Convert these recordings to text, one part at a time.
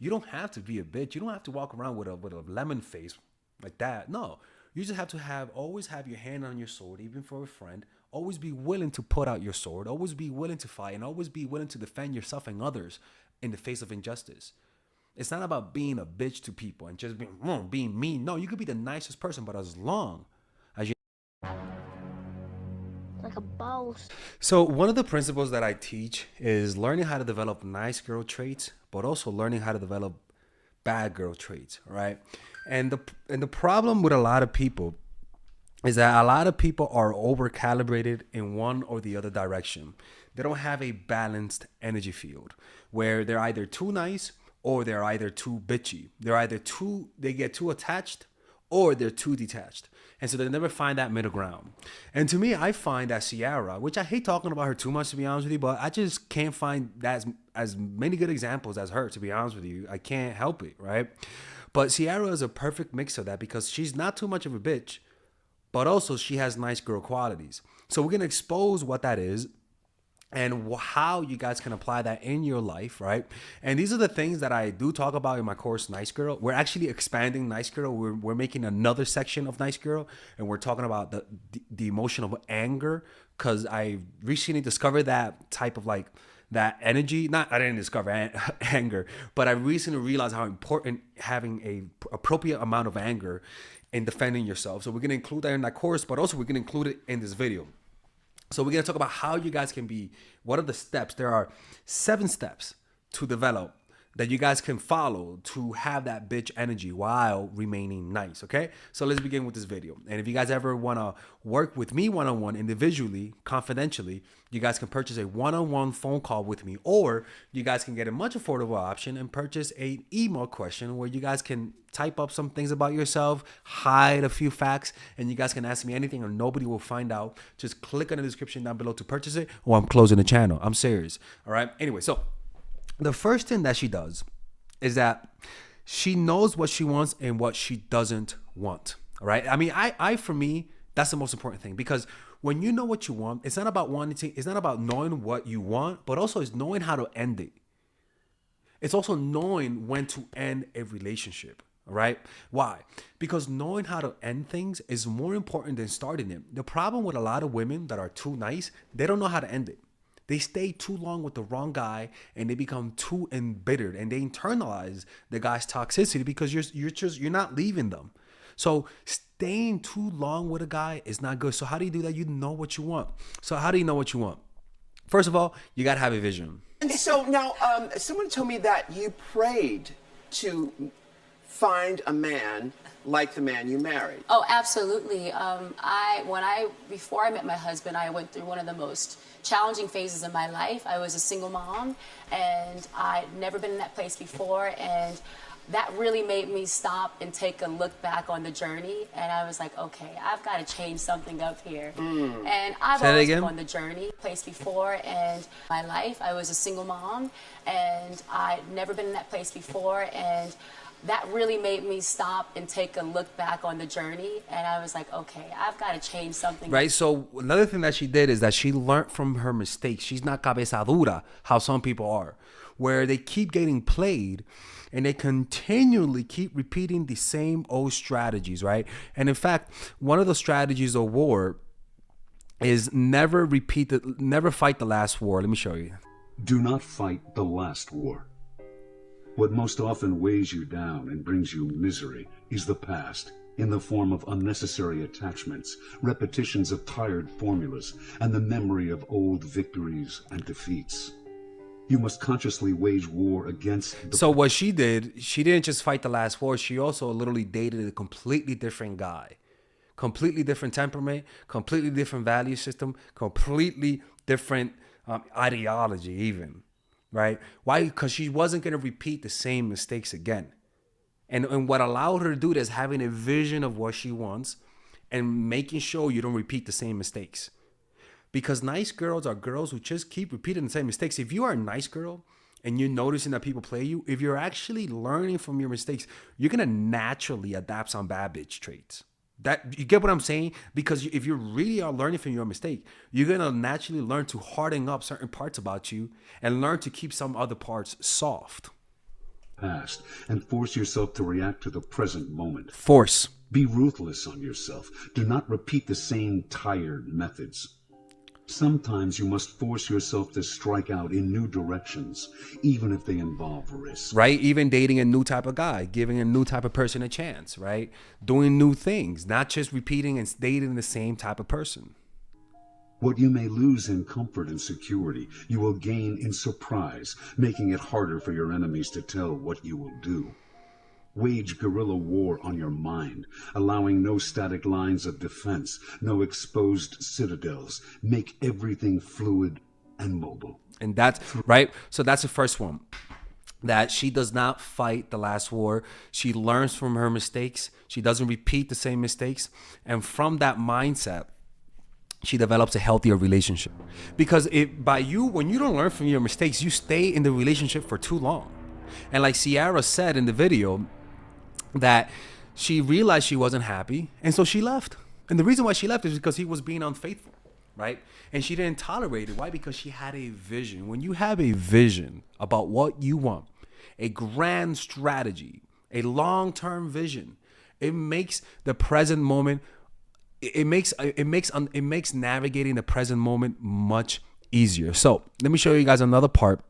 You don't have to be a bitch. You don't have to walk around with a lemon face like that. No, you just have to always have your hand on your sword, even for a friend. Always be willing to put out your sword. Always be willing to fight, and always be willing to defend yourself and others in the face of injustice. It's not about being a bitch to people and just being mean. No, you could be the nicest person, but as long as you. Like a boss. So one of the principles that I teach is learning how to develop nice girl traits, but also learning how to develop bad girl traits, right? And the problem with a lot of people is that a lot of people are over calibrated in one or the other direction. They don't have a balanced energy field where they're either too nice or they're either too bitchy. They get too attached or they're too detached. And so they never find that middle ground. And to me, I find that Ciara, which I hate talking about her too much, to be honest with you, but I just can't find that as many good examples as her, to be honest with you. I can't help it, right? But Ciara is a perfect mix of that because she's not too much of a bitch, but also she has nice girl qualities. So we're going to expose what that is and how you guys can apply that in your life, right? And these are the things that I do talk about in my course, Nice Girl. We're actually expanding Nice Girl. We're making another section of Nice Girl, and we're talking about the emotion of anger, because I recently discovered that type of like that energy. Not I didn't discover anger, but I recently realized how important having a appropriate amount of anger in defending yourself. So we're gonna include that in that course, but also we're gonna include it in this video. So we're going to talk about how you guys can be, what are the steps? There are 7 steps to develop that you guys can follow to have that bitch energy while remaining nice, okay? So let's begin with this video. And if you guys ever want to work with me one-on-one, individually, confidentially, you guys can purchase a one-on-one phone call with me, or you guys can get a much affordable option and purchase an email question where you guys can type up some things about yourself, hide a few facts, and you guys can ask me anything and nobody will find out. Just click on the description down below to purchase it, or I'm closing the channel. I'm serious, all right? Anyway, so the first thing that she does is that she knows what she wants and what she doesn't want. All right. I mean, I for me, that's the most important thing, because when you know what you want, it's not about it's not about knowing what you want, but also it's knowing how to end it. It's also knowing when to end a relationship. All right. Why? Because knowing how to end things is more important than starting them. The problem with a lot of women that are too nice, they don't know how to end it. They stay too long with the wrong guy and they become too embittered and they internalize the guy's toxicity because you're not leaving them. So staying too long with a guy is not good. So how do you do that? You know what you want. So how do you know what you want? First of all, you got to have a vision. And so now, someone told me that you prayed to find a man like the man you married. Oh, absolutely. Before I met my husband, I went through one of the most challenging phases in my life. I was a single mom, and I'd never been in that place before, and that really made me stop and take a look back on the journey. And I was like, okay, I've got to change something up here. And I've always been on the journey, place before, and my life. I was a single mom, and I'd never been in that place before, and that really made me stop and take a look back on the journey. And I was like, okay, I've got to change something. Right. So another thing that she did is that she learned from her mistakes. She's not cabeza dura, how some people are, where they keep getting played and they continually keep repeating the same old strategies. Right. And in fact, one of the strategies of war is never fight the last war. Let me show you. Do not fight the last war. What most often weighs you down and brings you misery is the past, in the form of unnecessary attachments, repetitions of tired formulas, and the memory of old victories and defeats. You must consciously wage war against the... So what she did, she didn't just fight the last war, she also literally dated a completely different guy. Completely different temperament, completely different value system, completely different ideology even. Right? Why? Because she wasn't going to repeat the same mistakes again. And what allowed her to do this, having a vision of what she wants and making sure you don't repeat the same mistakes. Because nice girls are girls who just keep repeating the same mistakes. If you are a nice girl and you're noticing that people play you, if you're actually learning from your mistakes, you're going to naturally adapt some bad bitch traits. That you get what I'm saying? Because if you really are learning from your mistake, you're going to naturally learn to harden up certain parts about you and learn to keep some other parts soft. past and force yourself to react to the present moment. Force. Be ruthless on yourself. Do not repeat the same tired methods. Sometimes you must force yourself to strike out in new directions, even if they involve risk. Right? Even dating a new type of guy, giving a new type of person a chance, right? Doing new things, not just repeating and dating the same type of person. What you may lose in comfort and security, you will gain in surprise, making it harder for your enemies to tell what you will do. Wage guerrilla war on your mind, allowing no static lines of defense, no exposed citadels. Make everything fluid and mobile. And that's right. So that's the first one. That she does not fight the last war. She learns from her mistakes. She doesn't repeat the same mistakes. And from that mindset, she develops a healthier relationship. Because when you don't learn from your mistakes, you stay in the relationship for too long. And like Ciara said in the video, that she realized she wasn't happy, and so she left. And the reason why she left is because he was being unfaithful, right? And she didn't tolerate it. Why? Because she had a vision. When you have a vision about what you want, a grand strategy, a long-term vision, it makes the present moment, it makes navigating the present moment much easier. So let me show you guys another part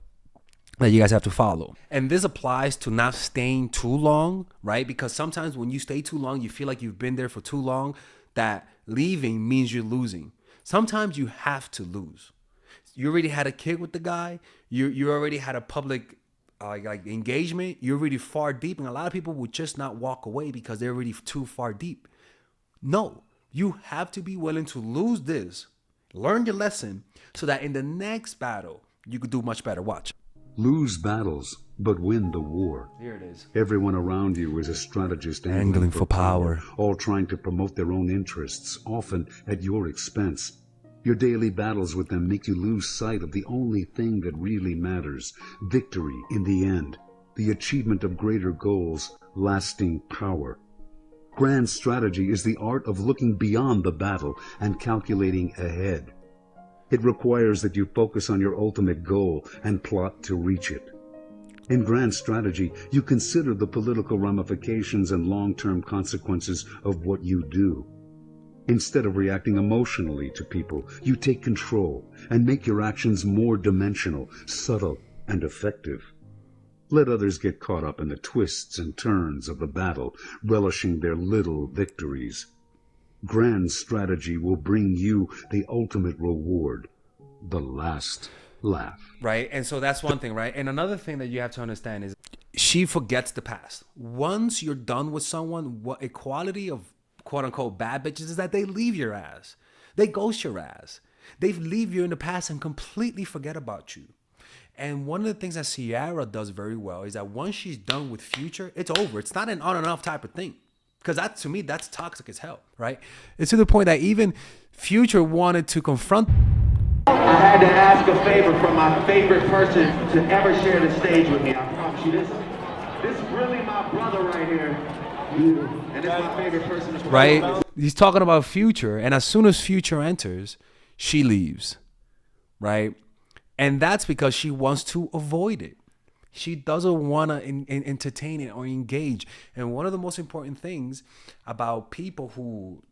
that you guys have to follow. And this applies to not staying too long, right? Because sometimes when you stay too long, you feel like you've been there for too long, that leaving means you're losing. Sometimes you have to lose. You already had a kid with the guy. You already had a public like engagement. You're already far deep. And a lot of people would just not walk away because they're already too far deep. No, you have to be willing to lose this, learn your lesson, so that in the next battle, you could do much better. Watch. Lose battles, but win the war. Here it is. Everyone around you is a strategist Angling for power, all trying to promote their own interests, often at your expense. Your daily battles with them make you lose sight of the only thing that really matters: victory in the end, the achievement of greater goals, lasting power. Grand strategy is the art of looking beyond the battle and calculating ahead. It requires that you focus on your ultimate goal and plot to reach it. In grand strategy, you consider the political ramifications and long-term consequences of what you do. Instead of reacting emotionally to people, you take control and make your actions more dimensional, subtle, and effective. Let others get caught up in the twists and turns of the battle, relishing their little victories. Grand strategy will bring you the ultimate reward, the last laugh. Right? And so that's one thing, right? And another thing that you have to understand is she forgets the past. Once you're done with someone, what a quality of quote unquote bad bitches is that they leave your ass. They ghost your ass. They leave you in the past and completely forget about you. And one of the things that Ciara does very well is that once she's done with Future, it's over. It's not an on and off type of thing. Because that, to me, that's toxic as hell, right? It's to the point that even Future wanted to confront. I had to ask a favor from my favorite person to ever share the stage with me. I promise you this. This is really my brother right here. And it's my favorite person. Right? He's talking about Future. And as soon as Future enters, she leaves, right? And that's because she wants to avoid it. She doesn't want to entertain it or engage. And one of the most important things about people who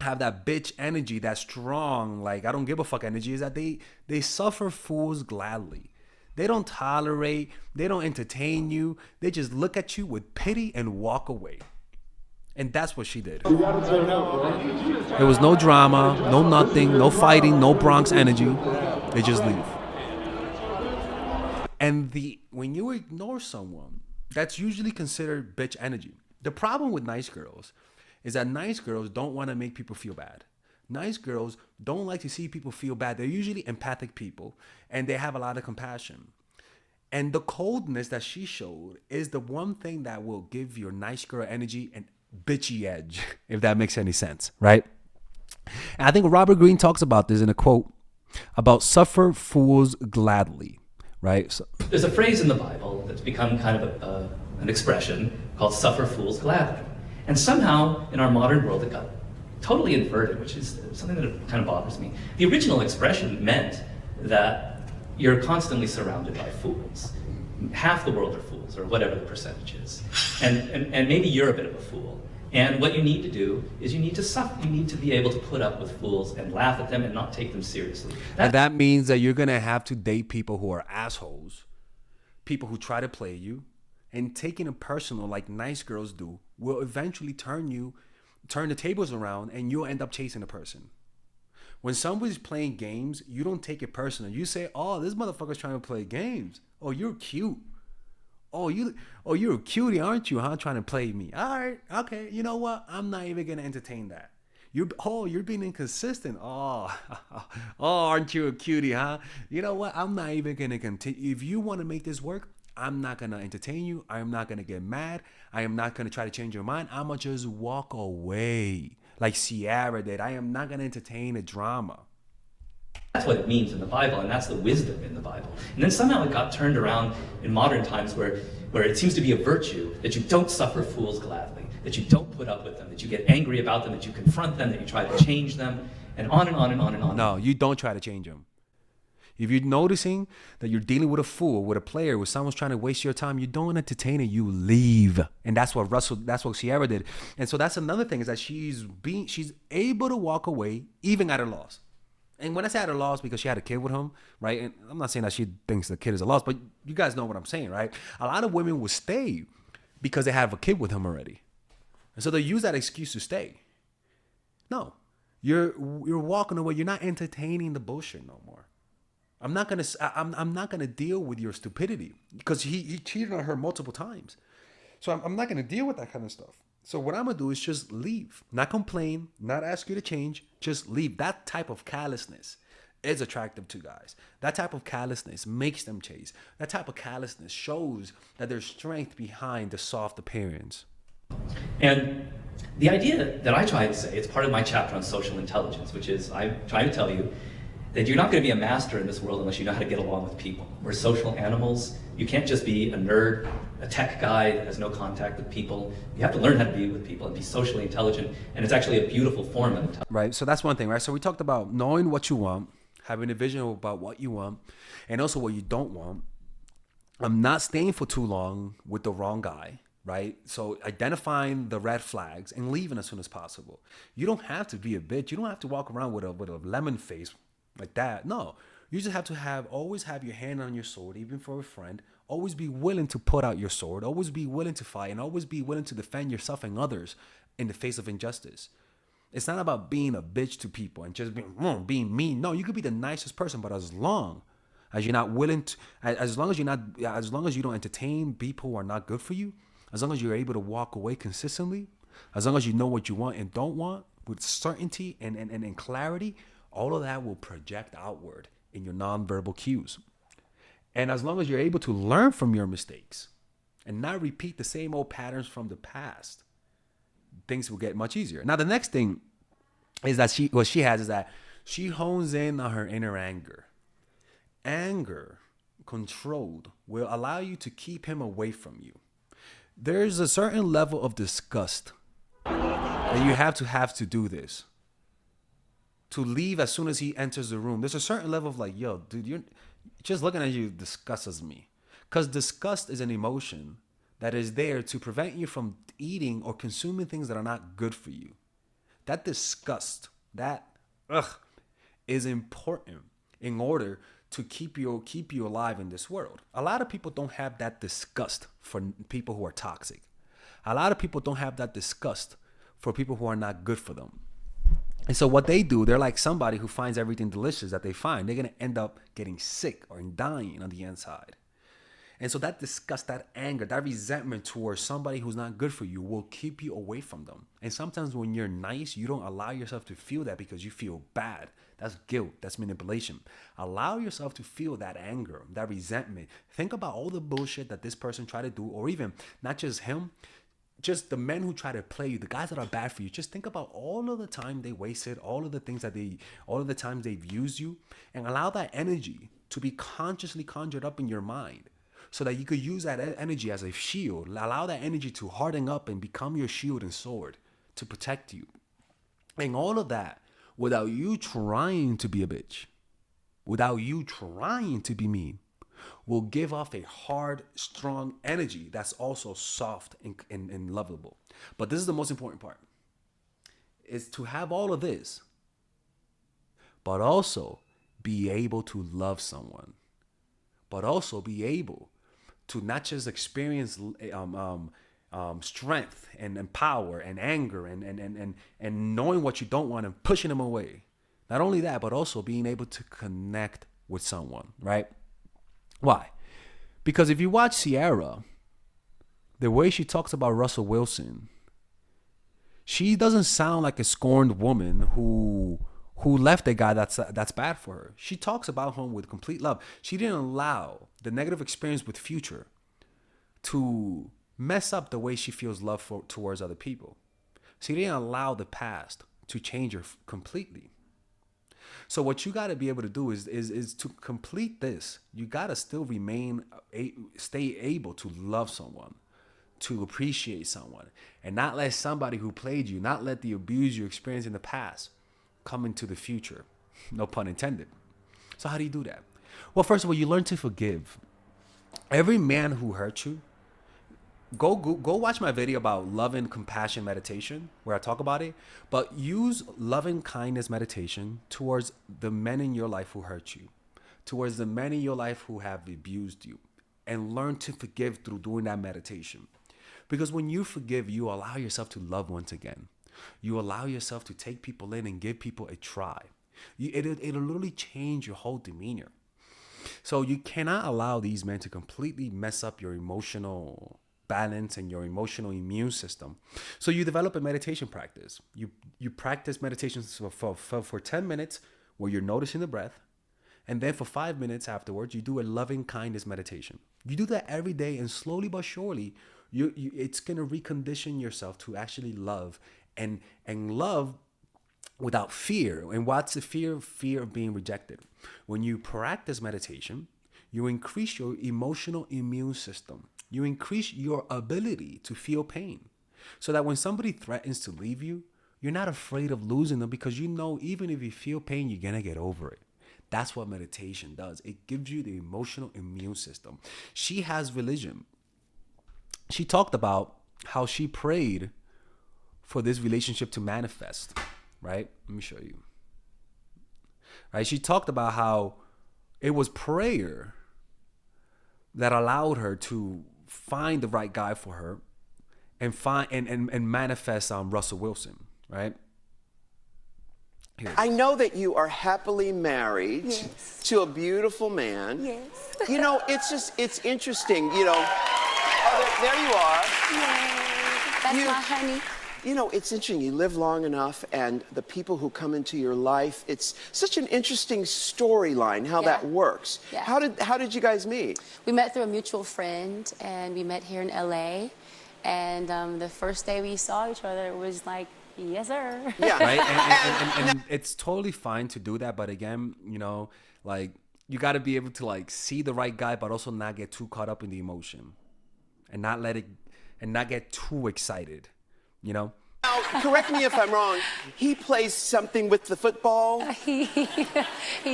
have that bitch energy, that strong, like, I don't give a fuck energy, is that they suffer fools gladly. They don't tolerate, they don't entertain you. They just look at you with pity and walk away. And that's what she did. There was no drama, no nothing, no fighting, no Bronx energy. They just leave. And when you ignore someone, that's usually considered bitch energy. The problem with nice girls is that nice girls don't want to make people feel bad. Nice girls don't like to see people feel bad. They're usually empathic people, and they have a lot of compassion. And the coldness that she showed is the one thing that will give your nice girl energy an bitchy edge, if that makes any sense, right? And I think Robert Greene talks about this in a quote about suffer fools gladly. Right. So there's a phrase in the Bible that's become kind of an expression called "suffer fools gladly," and somehow in our modern world it got totally inverted, which is something that kind of bothers me. The original expression meant that you're constantly surrounded by fools. Half the world are fools. fools, or whatever the percentage is. And maybe you're a bit of a fool. And what you need to do is you need to suffer. You need to be able to put up with fools and laugh at them and not take them seriously. And that means that you're going to have to date people who are assholes, people who try to play you, and taking it personal like nice girls do will eventually turn the tables around, and you'll end up chasing a person. When somebody's playing games, you don't take it personal. You say, "Oh, this motherfucker's trying to play games. Oh, you're cute. You're a cutie, aren't you, huh? Trying to play me. All right, okay. You know what? I'm not even gonna entertain that. You're being inconsistent. Aren't you a cutie, huh? You know what? I'm not even gonna continue. If you want to make this work, I'm not gonna entertain you. I'm not gonna get mad. I am not gonna try to change your mind. I'm gonna just walk away, like Ciara did. I am not gonna entertain a drama. That's what it means in the Bible, and that's the wisdom in the Bible. And then somehow it got turned around in modern times where it seems to be a virtue that you don't suffer fools gladly, that you don't put up with them, that you get angry about them, that you confront them, that you try to change them, and on and on and on and on. No, you don't try to change them. If you're noticing that you're dealing with a fool, with a player, with someone's trying to waste your time, you don't entertain it, you leave. And that's what Ciara did. And so that's another thing, is that she's able to walk away even at a loss. And when I say at a loss, because she had a kid with him, right? And I'm not saying that she thinks the kid is a loss, but you guys know what I'm saying, right? A lot of women will stay because they have a kid with him already. And so they use that excuse to stay. No, you're walking away. You're not entertaining the bullshit no more. I'm not gonna deal with your stupidity, because he cheated on her multiple times. So I'm not gonna deal with that kind of stuff. So what I'm gonna do is just leave, not complain, not ask you to change, just leave. That type of callousness is attractive to guys. That type of callousness makes them chase. That type of callousness shows that there's strength behind the soft appearance. And the idea that I try to say, it's part of my chapter on social intelligence, which is I'm trying to tell you that you're not going to be a master in this world unless you know how to get along with people. We're social animals. You can't just be a nerd, a tech guy that has no contact with people. You have to learn how to be with people and be socially intelligent, and it's actually a beautiful form of intelligence. Right, so that's one thing, right? So we talked about knowing what you want, having a vision about what you want, and also what you don't want. I'm not staying for too long with the wrong guy, right? So identifying the red flags and leaving as soon as possible. You don't have to be a bitch. You don't have to walk around with a lemon face like that. No, you just have to always have your hand on your sword, even for a friend. Always be willing to put out your sword. Always be willing to fight, and always be willing to defend yourself and others in the face of injustice. It's not about being a bitch to people and just being mean. No, you could be the nicest person, but as long as you're not willing to, as long as you don't entertain people who are not good for you, as long as you're able to walk away consistently, as long as you know what you want and don't want with certainty and clarity, all of that will project outward in your nonverbal cues. And as long as you're able to learn from your mistakes and not repeat the same old patterns from the past, things will get much easier. Now, the next thing is that she hones in on her inner anger. Anger, controlled, will allow you to keep him away from you. There's a certain level of disgust that you have to do this. To leave as soon as he enters the room. There's a certain level of like, yo, dude, you're just looking at you disgusts me. Because disgust is an emotion that is there to prevent you from eating or consuming things that are not good for you. That disgust, is important in order to keep you alive in this world. A lot of people don't have that disgust for people who are toxic. A lot of people don't have that disgust for people who are not good for them. And so what they do, they're like somebody who finds everything delicious that they find. They're going to end up getting sick or dying on the inside. And so that disgust, that anger, that resentment towards somebody who's not good for you will keep you away from them. And sometimes when you're nice, you don't allow yourself to feel that because you feel bad. That's guilt. That's manipulation. Allow yourself to feel that anger, that resentment. Think about all the bullshit that this person tried to do, or even not just him, just the men who try to play you, the guys that are bad for you. Just think about all of the time they wasted, all of the times they've used you, and allow that energy to be consciously conjured up in your mind so that you could use that energy as a shield. Allow that energy to harden up and become your shield and sword to protect you. And all of that without you trying to be a bitch, without you trying to be mean, will give off a hard, strong energy that's also soft and lovable. But this is the most important part, is to have all of this, but also be able to love someone, but also be able to not just experience strength and power and anger and knowing what you don't want and pushing them away. Not only that, but also being able to connect with someone, right? Why? Because if you watch Ciara, the way she talks about Russell Wilson, she doesn't sound like a scorned woman who left a guy that's bad for her. She talks about him with complete love. She didn't allow the negative experience with Future to mess up the way she feels love towards other people. She didn't allow the past to change her completely. So what you got to be able to do is to complete this. You got to still stay able to love someone, to appreciate someone, and not let somebody who played you, not let the abuse you experienced in the past come into the future. No pun intended. So how do you do that? Well, first of all, you learn to forgive. Every man who hurt you, go watch my video about love and compassion meditation where I talk about it, but use loving kindness meditation towards the men in your life who hurt you, towards the men in your life who have abused you, and learn to forgive through doing that meditation. Because when you forgive, you allow yourself to love once again. You allow yourself to take people in and give people a try. It'll literally change your whole demeanor. So you cannot allow these men to completely mess up your emotional balance and your emotional immune system. So you develop a meditation practice. You practice meditation for 10 minutes where you're noticing the breath. And then for 5 minutes afterwards, you do a loving kindness meditation. You do that every day, and slowly but surely, it's going to recondition yourself to actually love and love without fear. And what's the fear? Fear of being rejected. When you practice meditation, you increase your emotional immune system. You increase your ability to feel pain, so that when somebody threatens to leave you, you're not afraid of losing them, because you know even if you feel pain, you're going to get over it. That's what meditation does. It gives you the emotional immune system. She has religion. She talked about how she prayed for this relationship to manifest, right? Let me show you. Right? She talked about how it was prayer that allowed her to find the right guy for her and find and manifest Russell Wilson, right? I know that you are happily married to a beautiful man. Yes. You know, it's interesting, you know. Oh, there you are. Yes. That's my honey. You know, it's interesting. You live long enough, and the people who come into your life, it's such an interesting storyline how that works. Yeah. How did you guys meet? We met through a mutual friend, and we met here in LA. And the first day we saw each other, it was like, yes, sir. Yeah. Right? And it's totally fine to do that. But again, you know, like, you got to be able to, like, see the right guy, but also not get too caught up in the emotion and not get too excited, you know? Now, correct me if I'm wrong. He plays something with the football. He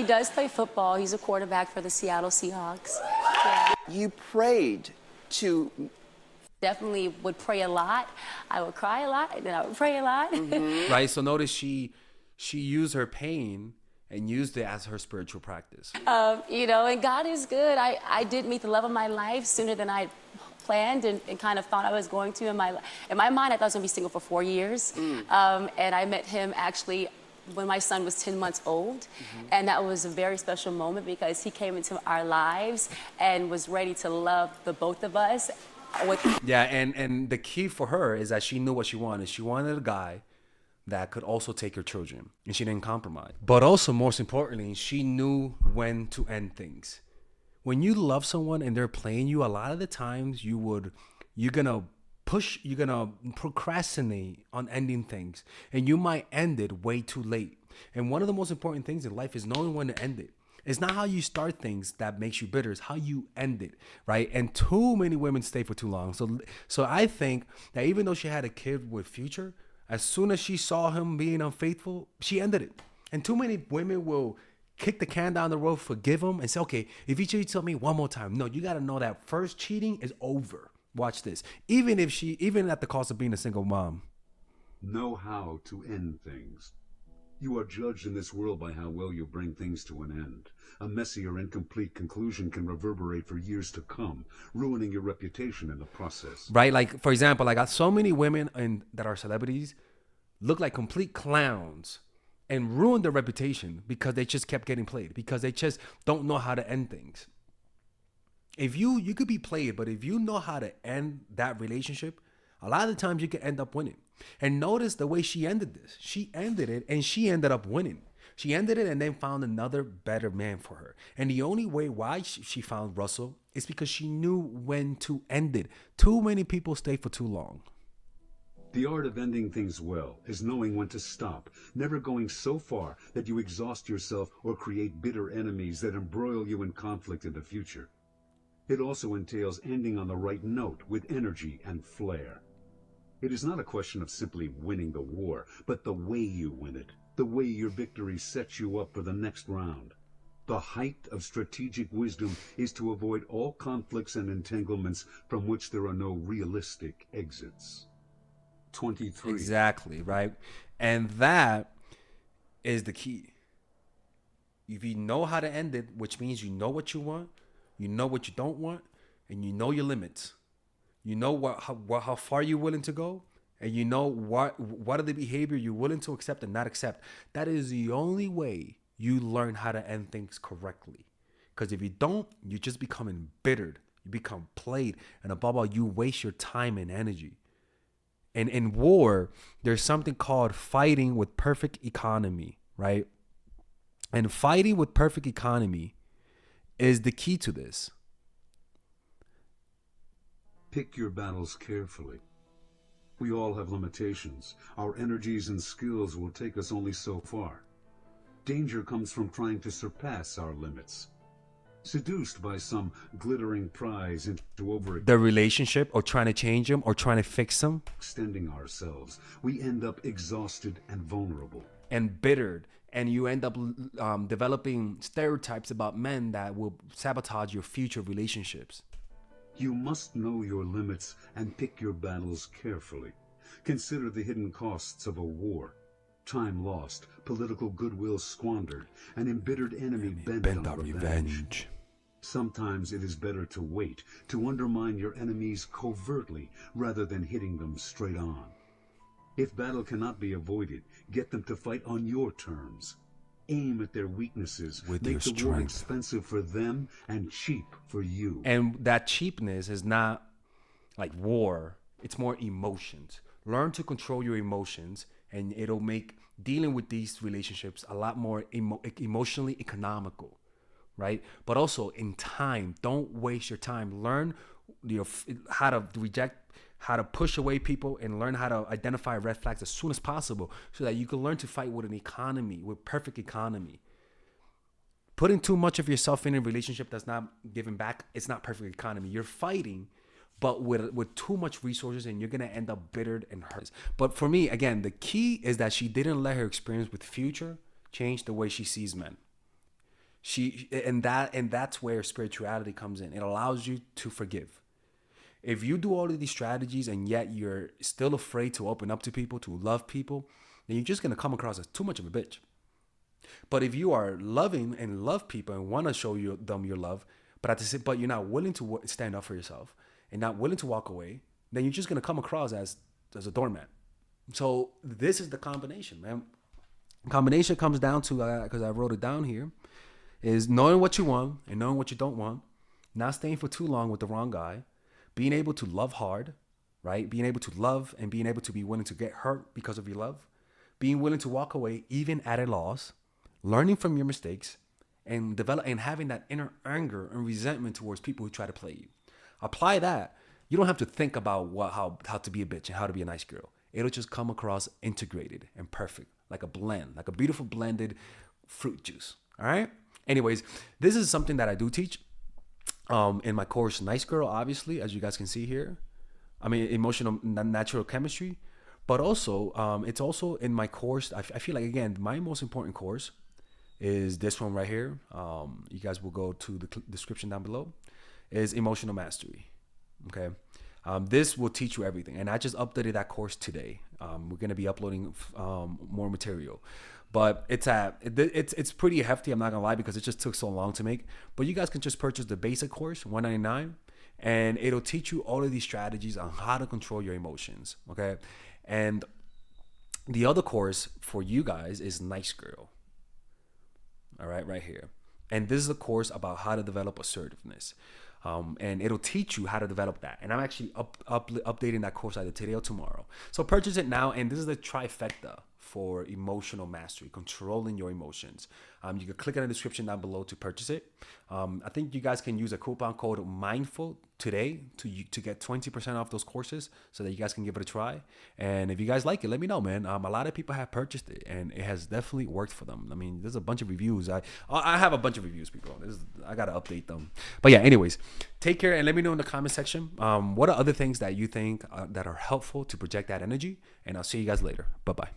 does play football. He's a quarterback for the Seattle Seahawks. Yeah. You prayed to... Definitely would pray a lot. I would cry a lot, and then I would pray a lot. Mm-hmm. Right? So notice she used her pain and used it as her spiritual practice. You know, and God is good. I did meet the love of my life sooner than I planned and kind of thought I was going to. In my mind, I thought I was going to be single for 4 years. And I met him actually when my son was 10 months old. And that was a very special moment because he came into our lives and was ready to love the both of us. Yeah, and the key for her is that she knew what she wanted. She wanted a guy that could also take her children, and she didn't compromise. But also, most importantly, she knew when to end things. When you love someone and they're playing you, a lot of the times you're gonna procrastinate on ending things, and you might end it way too late. And one of the most important things in life is knowing when to end it. It's not how you start things that makes you bitter. It's how you end it, right? And too many women stay for too long. So I think that even though she had a kid with Future, as soon as she saw him being unfaithful, she ended it. And too many women will kick the can down the road, forgive him, and say, okay, if he cheats on me one more time. No, you got to know that first cheating is over. Watch this. Even at the cost of being a single mom. Know how to end things. You are judged in this world by how well you bring things to an end. A messy or incomplete conclusion can reverberate for years to come, ruining your reputation in the process. Right? Like, for example, I got so many women that are celebrities look like complete clowns and ruin their reputation because they just kept getting played, because they just don't know how to end things. If you could be played, but if you know how to end that relationship, a lot of the times you can end up winning. And notice the way she ended this. She ended it and she ended up winning. She ended it and then found another better man for her. And the only way why she found Russell is because she knew when to end it. Too many people stay for too long. The art of ending things well is knowing when to stop, never going so far that you exhaust yourself or create bitter enemies that embroil you in conflict in the future. It also entails ending on the right note with energy and flair. It is not a question of simply winning the war, but the way you win it, the way your victory sets you up for the next round. The height of strategic wisdom is to avoid all conflicts and entanglements from which there are no realistic exits. 23. Exactly, right? And that is the key. If you know how to end it, which means you know what you want, you know what you don't want, and you know your limits. You know how far you're willing to go, and you know what are the behavior you're willing to accept and not accept. That is the only way you learn how to end things correctly. Because if you don't, you just become embittered. You become played, and above all, you waste your time and energy. And in war, there's something called fighting with perfect economy, right? And fighting with perfect economy is the key to this. Pick your battles carefully. We all have limitations. Our energies and skills will take us only so far. Danger comes from trying to surpass our limits. Seduced by some glittering prize into the relationship, or trying to change them, or trying to fix them, extending ourselves, we end up exhausted and vulnerable. And bittered. And you end up developing stereotypes about men that will sabotage your future relationships. You must know your limits and pick your battles carefully. Consider the hidden costs of a war. Time lost, political goodwill squandered, an embittered enemy bent on revenge. Sometimes it is better to wait, to undermine your enemies covertly rather than hitting them straight on. If battle cannot be avoided, get them to fight on your terms. Aim at their weaknesses, with make your the strength. war expensive for them and cheap for you. And that cheapness is not like war. It's more emotions. Learn to control your emotions, and it'll make dealing with these relationships a lot more emotionally economical, right? But also in time. Don't waste your time. Learn how to reject, how to push away people, and learn how to identify red flags as soon as possible so that you can learn to fight with an economy, with perfect economy. Putting too much of yourself in a relationship that's not giving back, it's not perfect economy. You're fighting, but with too much resources, and you're going to end up bittered and hurt. But for me, again, the key is that she didn't let her experience with Future change the way she sees men. And that's where spirituality comes in. It allows you to forgive. If you do all of these strategies and yet you're still afraid to open up to people, to love people, then you're just going to come across as too much of a bitch. But if you are loving and love people and want to show them your love, but you're not willing to stand up for yourself and not willing to walk away, then you're just going to come across as a doormat. So this is the combination, man. Combination comes down to, because I wrote it down here, is knowing what you want and knowing what you don't want, not staying for too long with the wrong guy, being able to love hard, right? Being able to love and being able to be willing to get hurt because of your love, being willing to walk away even at a loss, learning from your mistakes, and having that inner anger and resentment towards people who try to play you. Apply that. You don't have to think about how to be a bitch and how to be a nice girl. It'll just come across integrated and perfect, like a blend, like a beautiful blended fruit juice. All right. Anyways, this is something that I do teach in my course, Nice Girl, obviously, as you guys can see here. I mean, emotional natural chemistry, but also it's also in my course. I feel like, again, my most important course is this one right here. You guys will go to the description down below. Is emotional mastery. Okay. This will teach you everything, and I just updated that course today. We're gonna be uploading more material, but it's pretty hefty. I'm not gonna lie, because it just took so long to make. But you guys can just purchase the basic course, $199, and it'll teach you all of these strategies on how to control your emotions. Okay, and the other course for you guys is Nice Girl. All right here, and this is a course about how to develop assertiveness. And it'll teach you how to develop that. And I'm actually updating that course either today or tomorrow. So purchase it now. And this is the trifecta for emotional mastery, controlling your emotions. You can click in the description down below to purchase it. I think you guys can use a coupon code MINDFUL today to get 20% off those courses, so that you guys can give it a try. And if you guys like it, let me know, man. A lot of people have purchased it, and it has definitely worked for them. I mean, there's a bunch of reviews. I have a bunch of reviews, people. I gotta update them. But yeah, anyways, take care, and let me know in the comment section what are other things that you think that are helpful to project that energy. And I'll see you guys later. Bye bye.